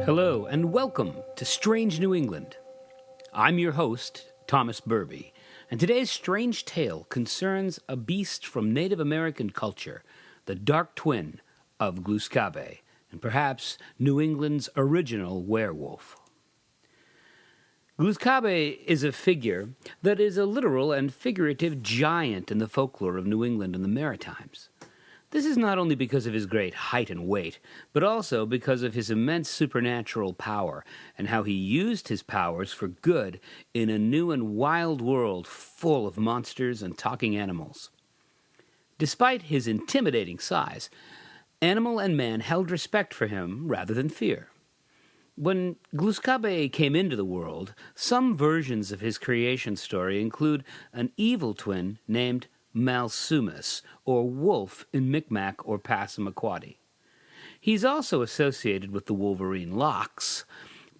Hello, and welcome to Strange New England. I'm your host, Thomas Burby, and today's strange tale concerns a beast from Native American culture, the dark twin of Gluskabe, and perhaps New England's original werewolf. Gluskabe is a figure that is a literal and figurative giant in the folklore of New England and the Maritimes. This is not only because of his great height and weight, but also because of his immense supernatural power and how he used his powers for good in a new and wild world full of monsters and talking animals. Despite his intimidating size, animal and man held respect for him rather than fear. When Gluskabe came into the world, some versions of his creation story include an evil twin named Malsumus, or wolf in Micmac or Passamaquoddy. He's also associated with the Wolverine Lox,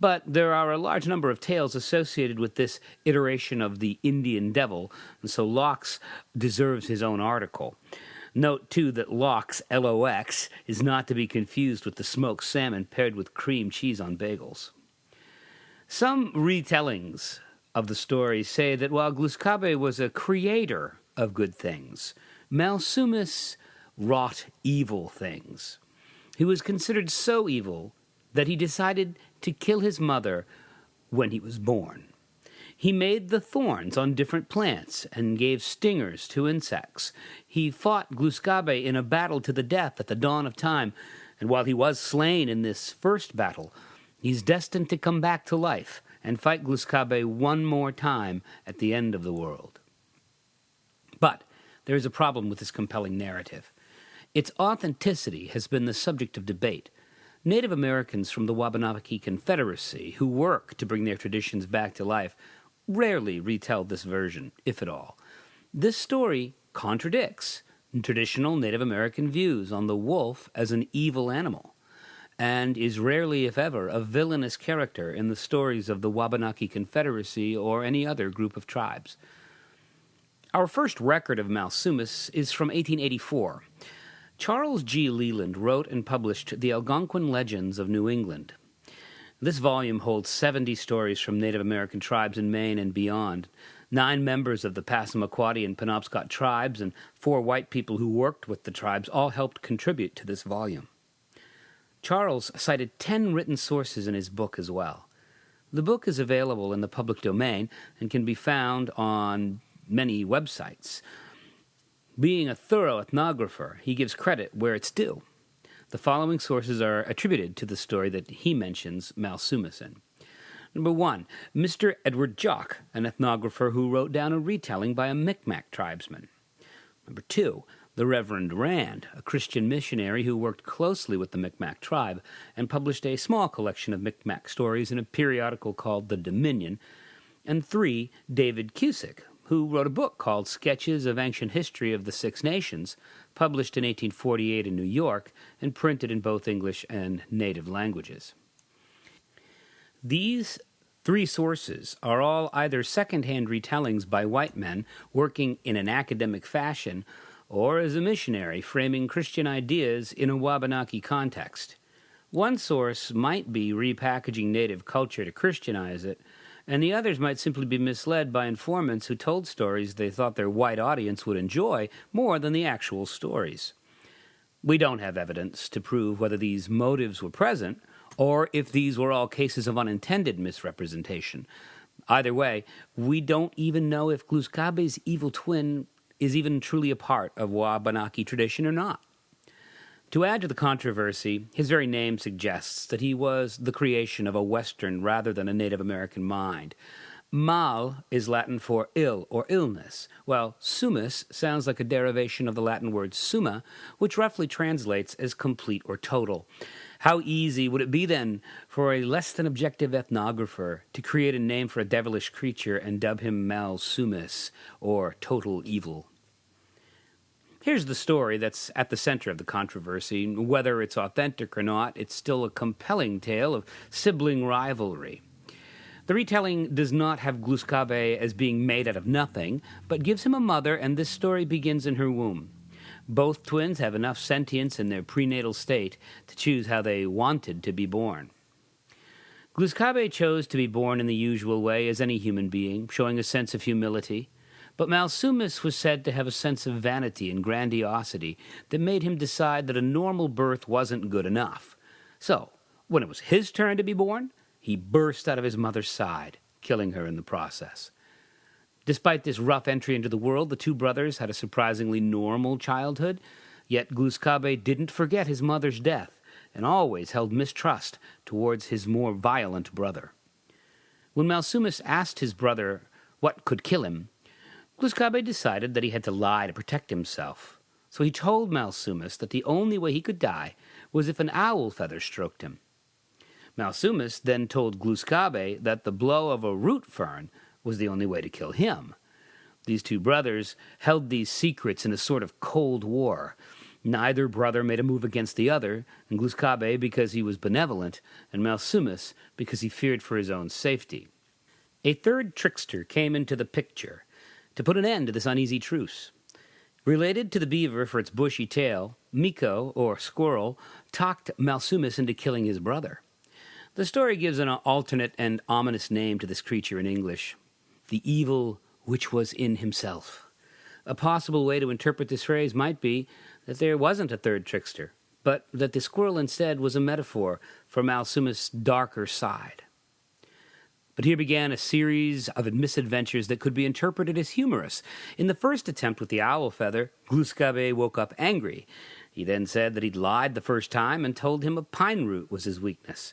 but there are a large number of tales associated with this iteration of the Indian devil, and so Lox deserves his own article. Note, too, that Lox, L-O-X, is not to be confused with the smoked salmon paired with cream cheese on bagels. Some retellings of the story say that while Gluskabe was a creator of good things, Malsumus wrought evil things. He was considered so evil that he decided to kill his mother when he was born. He made the thorns on different plants and gave stingers to insects. He fought Gluskabe in a battle to the death at the dawn of time, and while he was slain in this first battle, he's destined to come back to life and fight Gluskabe one more time at the end of the world. But there is a problem with this compelling narrative. Its authenticity has been the subject of debate. Native Americans from the Wabanaki Confederacy, who work to bring their traditions back to life, rarely retell this version, if at all. This story contradicts traditional Native American views on the wolf as an evil animal, and is rarely, if ever, a villainous character in the stories of the Wabanaki Confederacy or any other group of tribes. Our first record of Malsumus is from 1884. Charles G. Leland wrote and published The Algonquin Legends of New England. This volume holds 70 stories from Native American tribes in Maine and beyond. 9 members of the Passamaquoddy and Penobscot tribes and 4 white people who worked with the tribes all helped contribute to this volume. Charles cited 10 written sources in his book as well. The book is available in the public domain and can be found on many websites. Being a thorough ethnographer, he gives credit where it's due. The following sources are attributed to the story that he mentions Malsumus in. Number 1, Mr. Edward Jock, an ethnographer who wrote down a retelling by a Micmac tribesman. Number 2, the Reverend Rand, a Christian missionary who worked closely with the Micmac tribe and published a small collection of Micmac stories in a periodical called The Dominion. And 3, David Cusick, who wrote a book called Sketches of Ancient History of the Six Nations, published in 1848 in New York and printed in both English and native languages. These 3 sources are all either second-hand retellings by white men working in an academic fashion or as a missionary framing Christian ideas in a Wabanaki context. One source might be repackaging native culture to Christianize it, and the others might simply be misled by informants who told stories they thought their white audience would enjoy more than the actual stories. We don't have evidence to prove whether these motives were present, or if these were all cases of unintended misrepresentation. Either way, we don't even know if Gluskabe's evil twin is even truly a part of Wabanaki tradition or not. To add to the controversy, his very name suggests that he was the creation of a Western rather than a Native American mind. Mal is Latin for ill or illness, while sumus sounds like a derivation of the Latin word summa, which roughly translates as complete or total. How easy would it be, then, for a less-than-objective ethnographer to create a name for a devilish creature and dub him Malsumus, or total evil? Here's the story that's at the center of the controversy. Whether it's authentic or not, it's still a compelling tale of sibling rivalry. The retelling does not have Gluskabe as being made out of nothing, but gives him a mother, and this story begins in her womb. Both twins have enough sentience in their prenatal state to choose how they wanted to be born. Gluskabe chose to be born in the usual way as any human being, showing a sense of humility. But Malsumus was said to have a sense of vanity and grandiosity that made him decide that a normal birth wasn't good enough. So, when it was his turn to be born, he burst out of his mother's side, killing her in the process. Despite this rough entry into the world, the two brothers had a surprisingly normal childhood, yet Gluskabe didn't forget his mother's death and always held mistrust towards his more violent brother. When Malsumus asked his brother what could kill him, Gluskabe decided that he had to lie to protect himself. So he told Malsumus that the only way he could die was if an owl feather stroked him. Malsumus then told Gluskabe that the blow of a root fern was the only way to kill him. These two brothers held these secrets in a sort of cold war. Neither brother made a move against the other, and Gluskabe because he was benevolent, and Malsumus because he feared for his own safety. A third trickster came into the picture to put an end to this uneasy truce. Related to the beaver for its bushy tail, Miko, or squirrel, talked Malsumus into killing his brother. The story gives an alternate and ominous name to this creature in English: the evil which was in himself. A possible way to interpret this phrase might be that there wasn't a third trickster, but that the squirrel instead was a metaphor for Malsumus' darker side. But here began a series of misadventures that could be interpreted as humorous. In the first attempt with the owl feather, Gluskabe woke up angry. He then said that he'd lied the first time and told him a pine root was his weakness.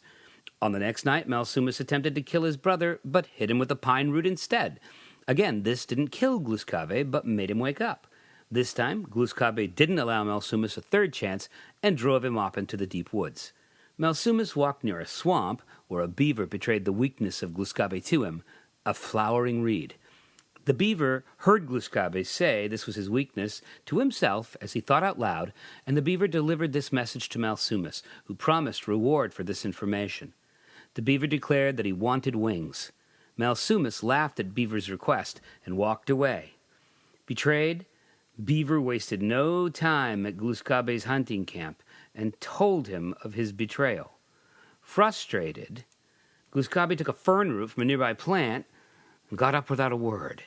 On the next night, Malsumus attempted to kill his brother, but hit him with a pine root instead. Again, this didn't kill Gluskabe, but made him wake up. This time, Gluskabe didn't allow Malsumus a third chance and drove him off into the deep woods. Malsumus walked near a swamp where a beaver betrayed the weakness of Gluskabe to him, a flowering reed. The beaver heard Gluskabe say this was his weakness to himself as he thought out loud, and the beaver delivered this message to Malsumus, who promised reward for this information. The beaver declared that he wanted wings. Malsumus laughed at Beaver's request and walked away. Betrayed, Beaver wasted no time at Gluskabe's hunting camp and told him of his betrayal. Frustrated, Gluskabe took a fern root from a nearby plant and got up without a word.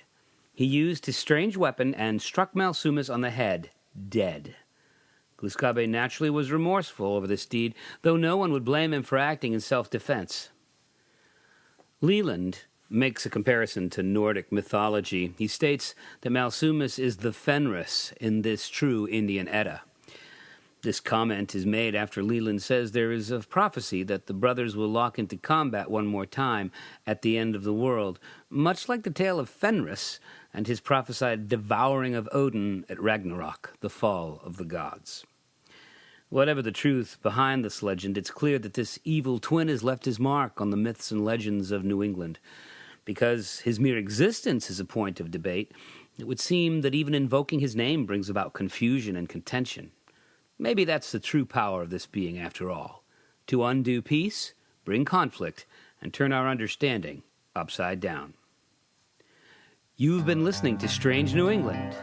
He used his strange weapon and struck Malsumus on the head, dead. Gluskabe naturally was remorseful over this deed, though no one would blame him for acting in self-defense. Leland makes a comparison to Nordic mythology. He states that Malsumus is the Fenris in this true Indian Edda. This comment is made after Leland says there is a prophecy that the brothers will lock into combat one more time at the end of the world, much like the tale of Fenris and his prophesied devouring of Odin at Ragnarok, the fall of the gods. Whatever the truth behind this legend, it's clear that this evil twin has left his mark on the myths and legends of New England. Because his mere existence is a point of debate, it would seem that even invoking his name brings about confusion and contention. Maybe that's the true power of this being after all: to undo peace, bring conflict, and turn our understanding upside down. You've been listening to Strange New England.